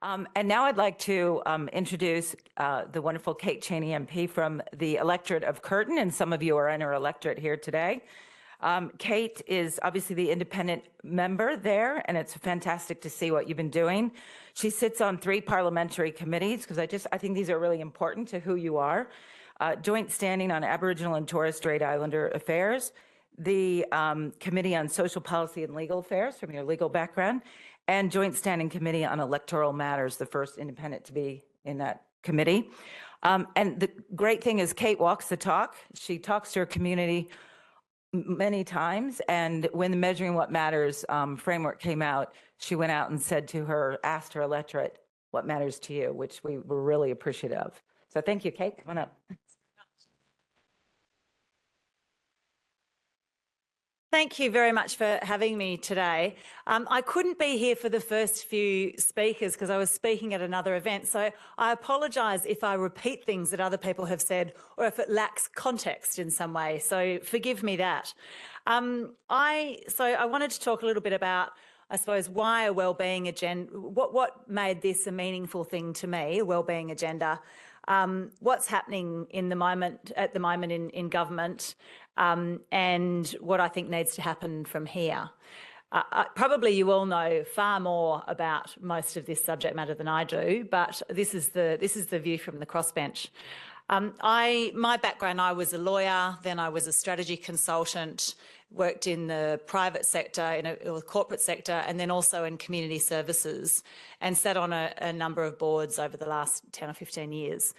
And now I'd like to introduce the wonderful Chaney MP from the electorate of Curtin, and some of you are in her electorate here today. Kate is obviously the independent member there, and it's fantastic to see what you've been doing. She sits on 3 parliamentary committees, because I think these are really important to who you are. Joint standing on Aboriginal and Torres Strait Islander affairs, the Committee on Social Policy and Legal Affairs from your legal background, and Joint Standing Committee on Electoral Matters, the first independent to be in that committee. And the great thing is Kate walks the talk. She talks to her community many times, and when the Measuring What Matters framework came out, she went out and asked her electorate, what matters to you, which we were really appreciative of. So thank you, Kate. Come on up. Thank you very much for having me today. I couldn't be here for the first few speakers because I was speaking at another event, so I apologise if I repeat things that other people have said or if it lacks context in some way, so forgive me that. I wanted to talk a little bit about, I suppose, why a wellbeing agenda, what made this a meaningful thing to me, a wellbeing agenda, what's happening at the moment in government, and what I think needs to happen from here. Probably you all know far more about most of this subject matter than I do, but this is the view from the crossbench. My background, I was a lawyer, then I was a strategy consultant, worked in the private sector, in the corporate sector, and then also in community services, and sat on a number of boards over the last 10 or 15 years.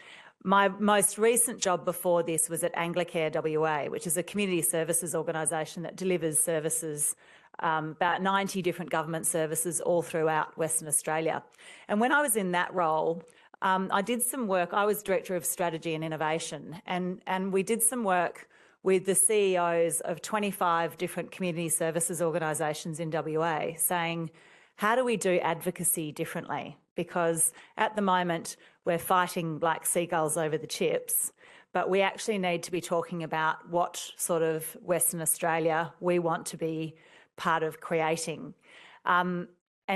My most recent job before this was at Anglicare WA, which is a community services organisation that delivers services, about 90 different government services all throughout Western Australia. And when I was in that role, I did some work. I was Director of Strategy and Innovation, and we did some work with the CEOs of 25 different community services organisations in WA, saying, how do we do advocacy differently? Because at the moment, we're fighting like seagulls over the chips, but we actually need to be talking about what sort of Western Australia we want to be part of creating. And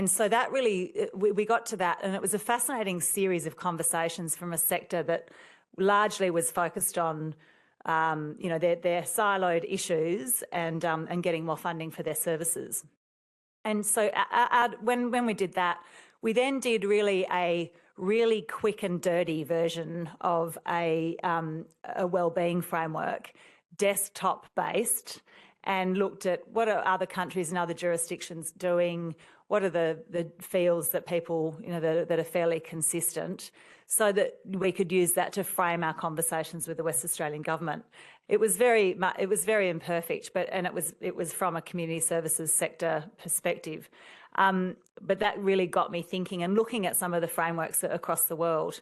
so that really, we got to that, and it was a fascinating series of conversations from a sector that largely was focused on their siloed issues and getting more funding for their services. And so when we did that, we then did a really quick and dirty version of a wellbeing framework, desktop-based, and looked at what are other countries and other jurisdictions doing, what are the fields that people, that are fairly consistent, so that we could use that to frame our conversations with the West Australian government. It was very imperfect, and it was from a community services sector perspective. But that really got me thinking and looking at some of the frameworks across the world.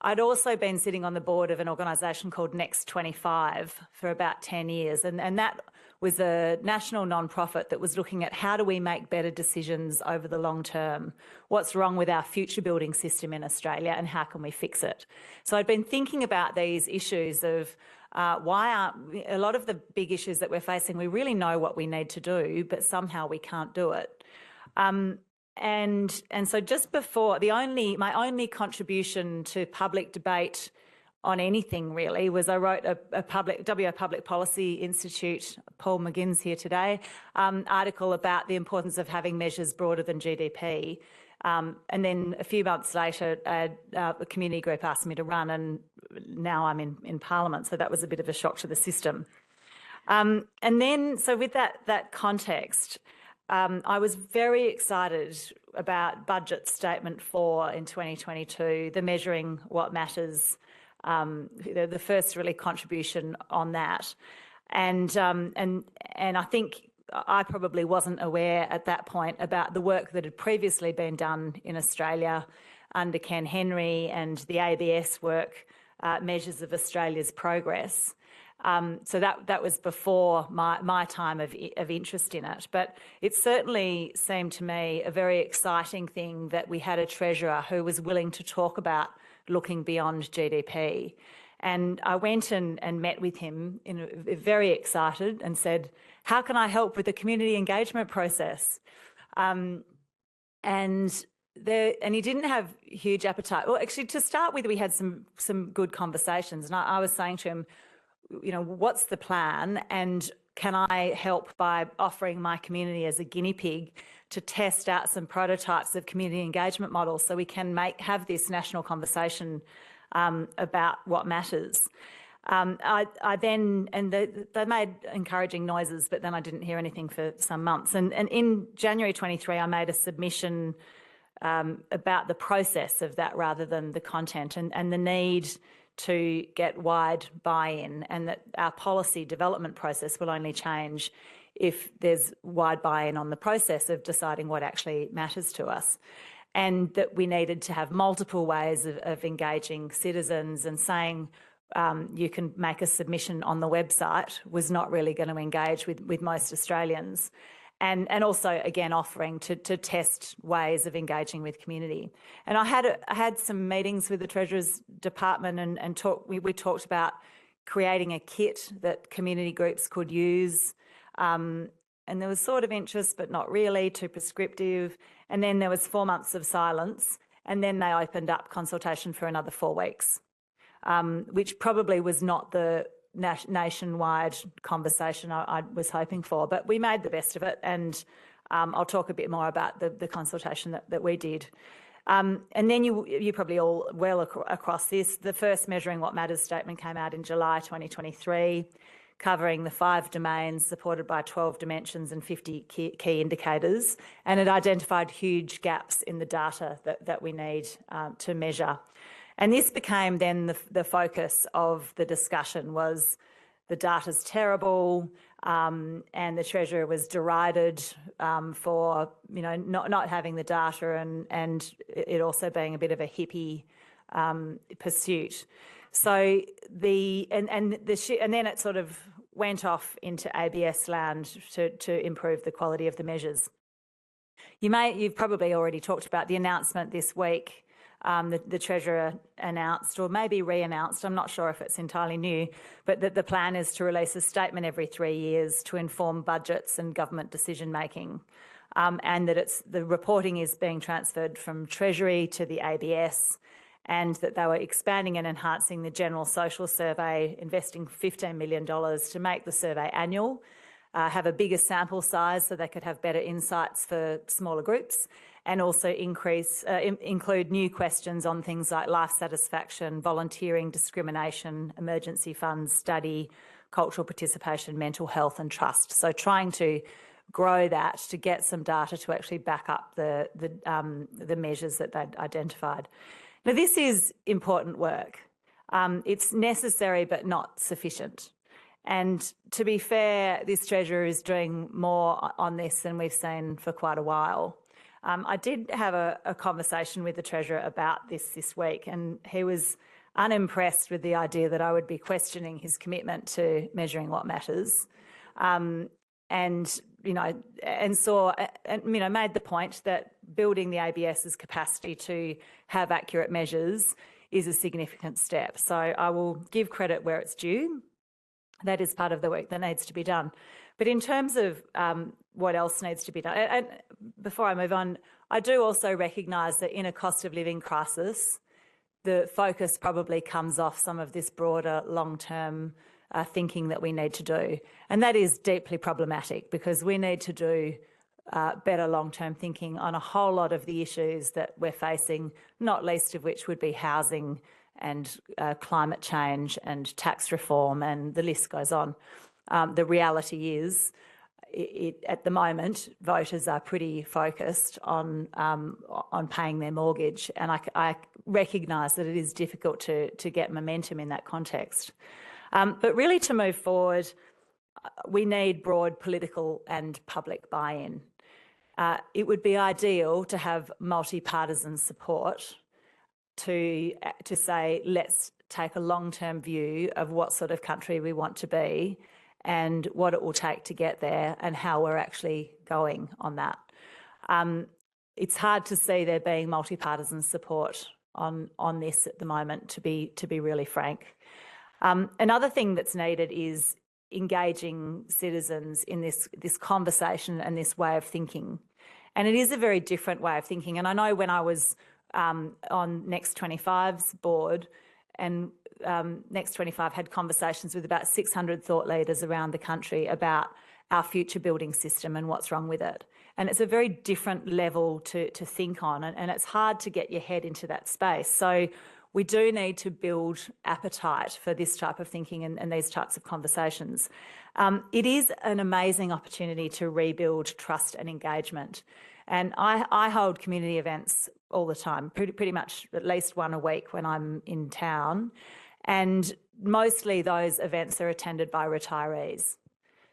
I'd also been sitting on the board of an organisation called Next 25 for about 10 years, and that was a national non-profit that was looking at how do we make better decisions over the long term, what's wrong with our future building system in Australia, and how can we fix it. So I'd been thinking about these issues of why aren't a lot of the big issues that we're facing, we really know what we need to do, but somehow we can't do it. And so just before, my only contribution to public debate on anything really was I wrote a WA Public Policy Institute, Paul McGinn's here today, article about the importance of having measures broader than GDP. And then a few months later, a community group asked me to run, and now I'm in Parliament, so that was a bit of a shock to the system. And then, so with that context, I was very excited about Budget Statement 4 in 2022, the Measuring What Matters, the first really contribution on that. And I think I probably wasn't aware at that point about the work that had previously been done in Australia under Ken Henry and the ABS work, Measures of Australia's Progress. So that was before my time of interest in it. But it certainly seemed to me a very exciting thing that we had a treasurer who was willing to talk about looking beyond GDP. And I went and met with him, very excited, and said, how can I help with the community engagement process? And and he didn't have huge appetite. Well, actually, to start with, we had some good conversations, and I was saying to him, you know, what's the plan, and can I help by offering my community as a guinea pig to test out some prototypes of community engagement models so we can have this national conversation about what matters. They made encouraging noises, but then I didn't hear anything for some months. And in January 23, I made a submission about the process of that rather than the content, and the need to get wide buy-in, and that our policy development process will only change if there's wide buy-in on the process of deciding what actually matters to us. And that we needed to have multiple ways of engaging citizens, and saying you can make a submission on the website was not really going to engage with most Australians. And also, again, offering to test ways of engaging with community. And I had some meetings with the Treasurer's Department, and we talked about creating a kit that community groups could use. And there was sort of interest, but not really, too prescriptive. And then there was 4 months of silence, and then they opened up consultation for another 4 weeks, which probably was not the nationwide conversation I was hoping for, but we made the best of it. And I'll talk a bit more about the consultation that we did. And then you probably all well across this. The first Measuring What Matters statement came out in July 2023, covering the 5 domains supported by 12 dimensions and 50 key indicators. And it identified huge gaps in the data that we need to measure. And this became then the focus of the discussion. Was the data's terrible, and the Treasurer was derided for, you know, not having the data, and it also being a bit of a hippie pursuit. So and then it sort of went off into ABS land to improve the quality of the measures. You've probably already talked about the announcement this week. The Treasurer announced, or maybe re-announced, I'm not sure if it's entirely new, but that the plan is to release a statement every 3 years to inform budgets and government decision making, and that the reporting is being transferred from Treasury to the ABS, and that they were expanding and enhancing the General Social Survey, investing $15 million to make the survey annual, have a bigger sample size so they could have better insights for smaller groups, and also include new questions on things like life satisfaction, volunteering, discrimination, emergency funds, study, cultural participation, mental health and trust. So trying to grow that to get some data to actually back up the measures that they'd identified. Now, this is important work. It's necessary but not sufficient. And to be fair, this Treasurer is doing more on this than we've seen for quite a while. I did have a conversation with the Treasurer about this week, and he was unimpressed with the idea that I would be questioning his commitment to measuring what matters, and made the point that building the ABS's capacity to have accurate measures is a significant step. So I will give credit where it's due. That is part of the work that needs to be done. But in terms of what else needs to be done, and before I move on, I do also recognise that in a cost of living crisis, the focus probably comes off some of this broader long-term thinking that we need to do. And that is deeply problematic, because we need to do better long-term thinking on a whole lot of the issues that we're facing, not least of which would be housing and climate change and tax reform, and the list goes on. The reality is, at the moment, voters are pretty focused on paying their mortgage, and I recognise that it is difficult to get momentum in that context. But really, to move forward, we need broad political and public buy-in. It would be ideal to have multi-partisan support to say, let's take a long-term view of what sort of country we want to be, and what it will take to get there, and how we're actually going on that. It's hard to see there being multi-partisan support on this at the moment, to be really frank. Another thing that's needed is engaging citizens in this conversation and this way of thinking. And it is a very different way of thinking. And I know when I was on Next 25's board, and Next 25 had conversations with about 600 thought leaders around the country about our future building system and what's wrong with it. And it's a very different level to think on, and it's hard to get your head into that space. So we do need to build appetite for this type of thinking and these types of conversations. It is an amazing opportunity to rebuild trust and engagement. And I hold community events all the time, pretty much at least one a week when I'm in town. And mostly those events are attended by retirees.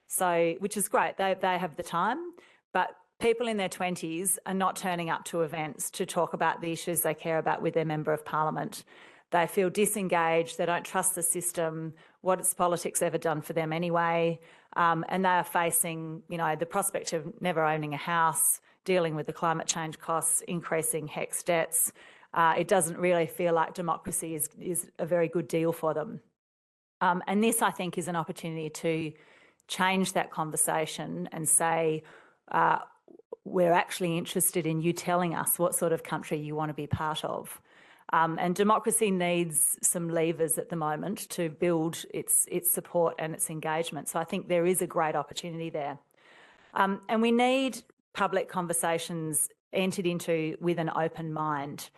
So, which is great, they have the time, but people in their 20s are not turning up to events to talk about the issues they care about with their Member of Parliament. They feel disengaged, they don't trust the system, what's politics ever done for them anyway, and they are facing, the prospect of never owning a house, dealing with the climate change costs, increasing HECS debts. It doesn't really feel like democracy is a very good deal for them. And this, I think, is an opportunity to change that conversation and say, we're actually interested in you telling us what sort of country you want to be part of. And democracy needs some levers at the moment to build its support and its engagement. So I think there is a great opportunity there. And we need public conversations entered into with an open mind.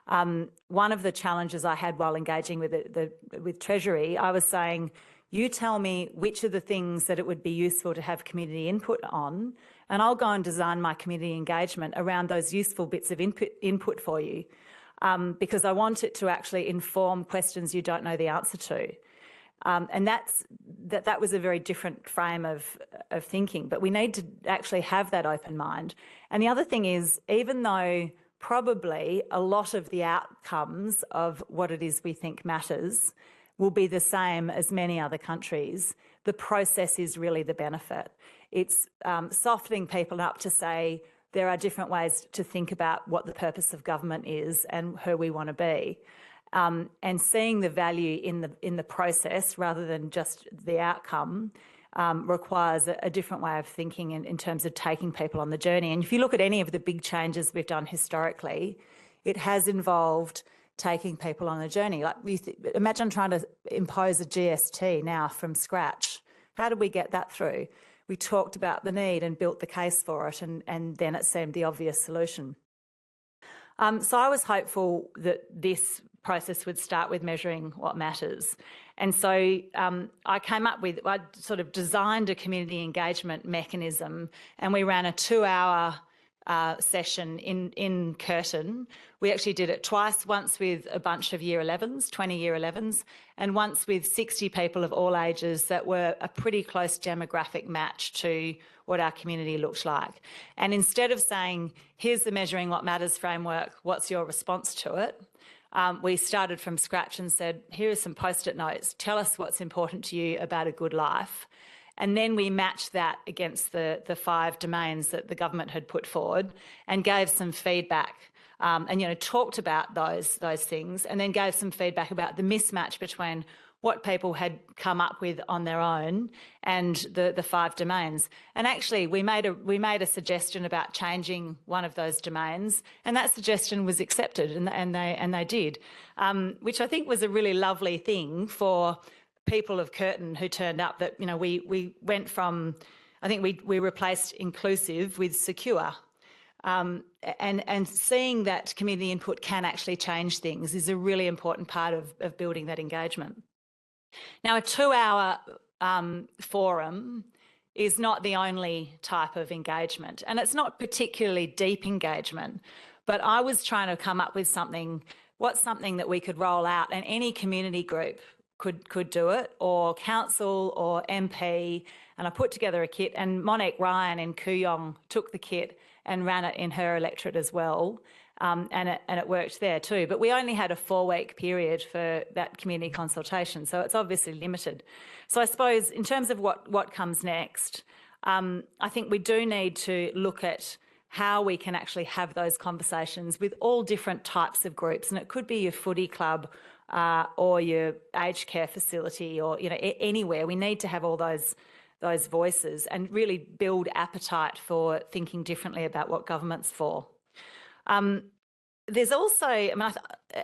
One of the challenges I had while engaging with Treasury, I was saying, you tell me which are the things that it would be useful to have community input on, and I'll go and design my community engagement around those useful bits of input for you, because I want it to actually inform questions you don't know the answer to. And that was a very different frame of thinking, but we need to actually have that open mind. And the other thing is, even though probably a lot of the outcomes of what it is we think matters will be the same as many other countries, the process is really the benefit. It's softening people up to say there are different ways to think about what the purpose of government is and who we want to be. And seeing the value in the process rather than just the outcome requires a different way of thinking in terms of taking people on the journey. And if you look at any of the big changes we've done historically, it has involved taking people on a journey. Like, imagine trying to impose a GST now from scratch. How did we get that through? We talked about the need and built the case for it, and then it seemed the obvious solution. So I was hopeful that this process would start with measuring what matters. And so I sort of designed a community engagement mechanism, and we ran a 2-hour session in Curtin. We actually did it twice, once with a bunch of year 11s, 20 year 11s, and once with 60 people of all ages that were a pretty close demographic match to what our community looked like. And instead of saying, here's the Measuring What Matters framework, what's your response to it? We started from scratch and said, here are some post-it notes, tell us what's important to you about a good life. And then we matched that against the 5 domains that the government had put forward and gave some feedback and, talked about those things, and then gave some feedback about the mismatch between what people had come up with on their own and the 5 domains. And actually, we made a suggestion about changing one of those domains, and that suggestion was accepted, and they did, which I think was a really lovely thing for people of Curtin who turned up. That we went from, I think we replaced inclusive with secure. And seeing that community input can actually change things is a really important part of building that engagement. Now, a 2-hour forum is not the only type of engagement, and it's not particularly deep engagement, but I was trying to come up with something that we could roll out, and any community group could do it, or council or MP, and I put together a kit, and Monique Ryan in Kooyong took the kit and ran it in her electorate as well, and it worked there too. But we only had a 4-week period for that community consultation, so it's obviously limited. So I suppose in terms of what comes next, I think we do need to look at how we can actually have those conversations with all different types of groups, and it could be your footy club or your aged care facility, or anywhere. We need to have all those those voices and really build appetite for thinking differently about what government's for. There's also,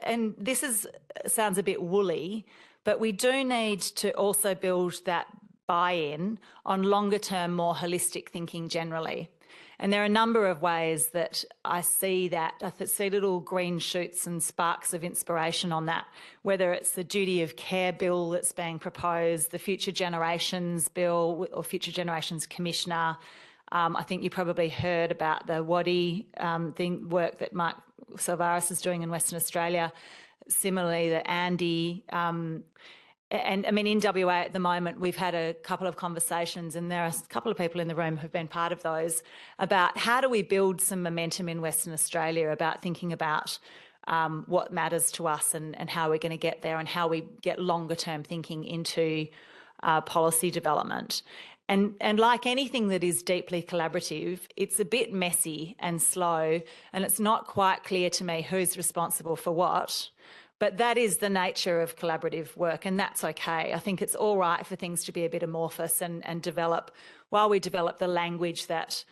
and this sounds a bit woolly, but we do need to also build that buy-in on longer term, more holistic thinking generally. And there are a number of ways that I see that. I see little green shoots and sparks of inspiration on that, whether it's the duty of care bill that's being proposed, the Future Generations bill or Future Generations Commissioner. I think you probably heard about the WADI work that Mark Silvaris is doing in Western Australia. Similarly, the Andy, and I mean, in WA at the moment, we've had a couple of conversations, and there are a couple of people in the room who've been part of those, about how do we build some momentum in Western Australia about thinking about what matters to us and how we're going to get there and how we get longer term thinking into policy development. And like anything that is deeply collaborative, it's a bit messy and slow, and it's not quite clear to me who's responsible for what. But that is the nature of collaborative work, and that's okay. I think it's all right for things to be a bit amorphous and develop, while we develop the language that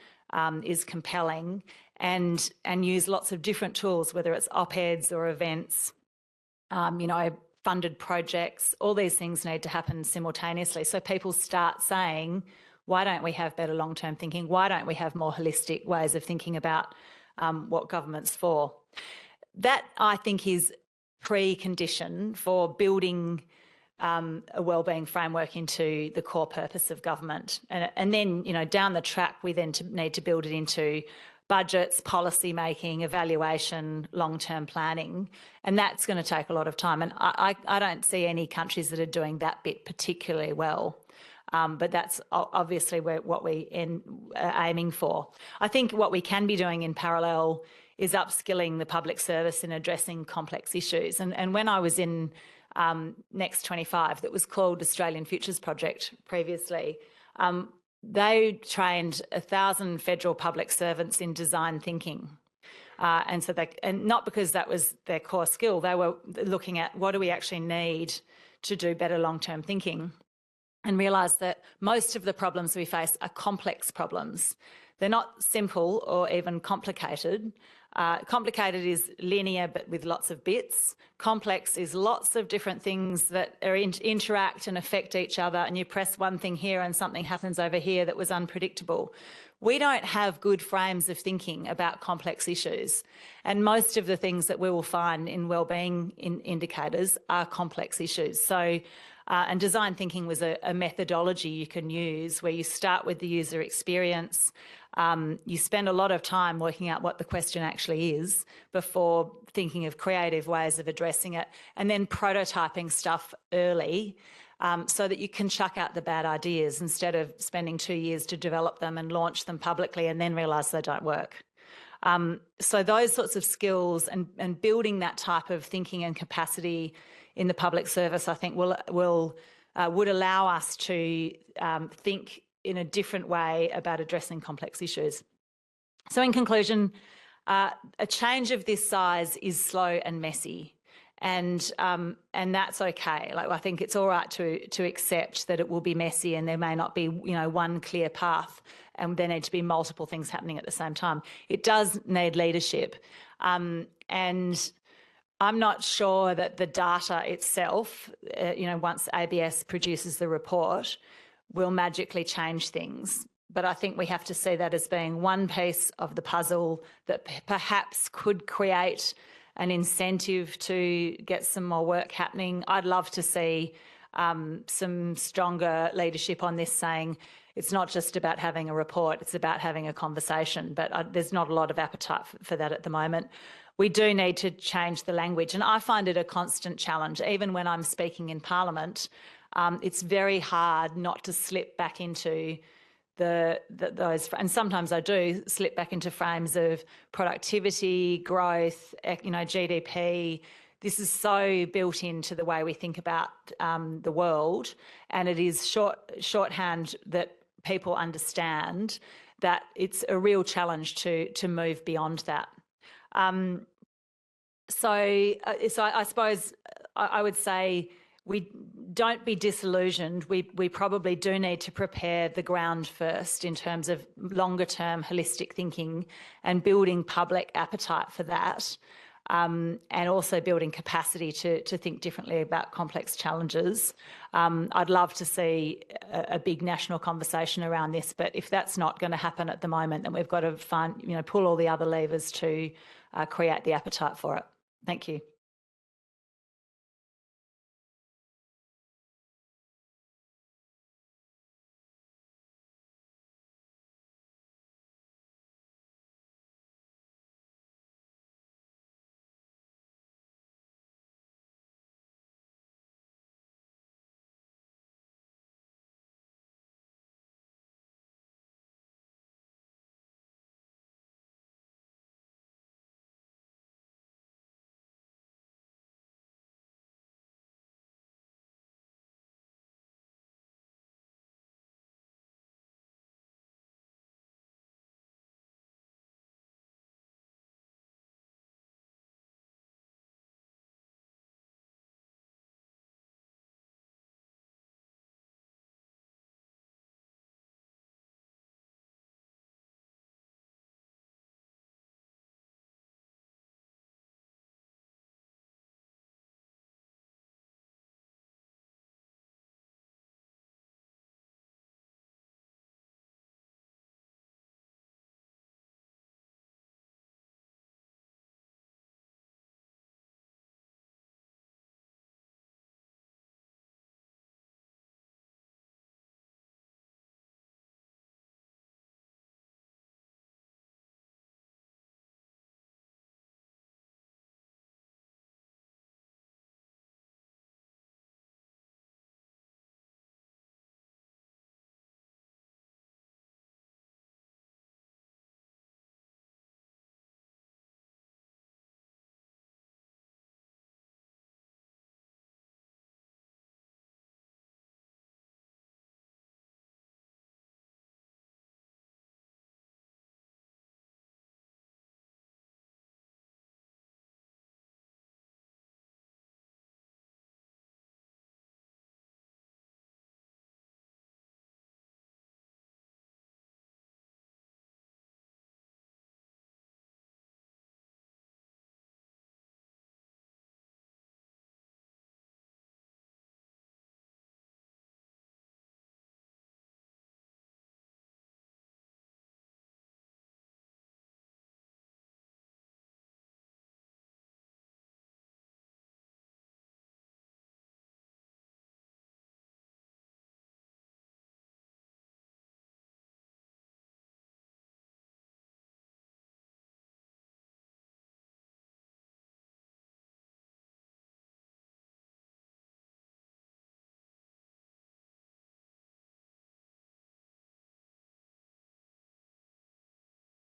is compelling and use lots of different tools, whether it's op-eds or events, funded projects. All these things need to happen simultaneously. So people start saying, why don't we have better long-term thinking? Why don't we have more holistic ways of thinking about what government's for? That, I think, is precondition for building a wellbeing framework into the core purpose of government. And then, down the track, we then need to build it into budgets, policy making, evaluation, long-term planning, and that's going to take a lot of time. And I don't see any countries that are doing that bit particularly well, but that's obviously what we are aiming for. I think what we can be doing in parallel is upskilling the public service in addressing complex issues. And when I was in Next 25, that was called Australian Futures Project previously, they trained 1,000 federal public servants in design thinking. And not because that was their core skill, they were looking at what do we actually need to do better long-term thinking, and realised that most of the problems we face are complex problems. They're not simple or even complicated. Complicated is linear but with lots of bits. Complex is lots of different things that interact and affect each other, and you press one thing here and something happens over here that was unpredictable. We don't have good frames of thinking about complex issues, and most of the things that we will find in wellbeing indicators are complex issues. So and design thinking was a methodology you can use where you start with the user experience. You spend a lot of time working out what the question actually is before thinking of creative ways of addressing it, and then prototyping stuff early so that you can chuck out the bad ideas instead of spending 2 years to develop them and launch them publicly and then realise they don't work. So those sorts of skills and building that type of thinking and capacity in the public service, I think, would allow us to think in a different way about addressing complex issues. So in conclusion, a change of this size is slow and messy, and that's okay. Like, I think it's all right to accept that it will be messy and there may not be one clear path, and there need to be multiple things happening at the same time. It does need leadership, and I'm not sure that the data itself, once ABS produces the report, will magically change things. But I think we have to see that as being one piece of the puzzle that perhaps could create an incentive to get some more work happening. I'd love to see some stronger leadership on this, saying it's not just about having a report, it's about having a conversation. But there's not a lot of appetite for that at the moment. We do need to change the language, and I find it a constant challenge. Even when I'm speaking in Parliament, it's very hard not to slip back into those, and sometimes I do slip back into frames of productivity, growth, GDP. This is so built into the way we think about the world, and it is shorthand that people understand that it's a real challenge to move beyond that. So I suppose I would say we don't be disillusioned. We probably do need to prepare the ground first in terms of longer term holistic thinking and building public appetite for that, and also building capacity to think differently about complex challenges. I'd love to see a big national conversation around this, but if that's not going to happen at the moment, then we've got to pull all the other levers to create the appetite for it. Thank you.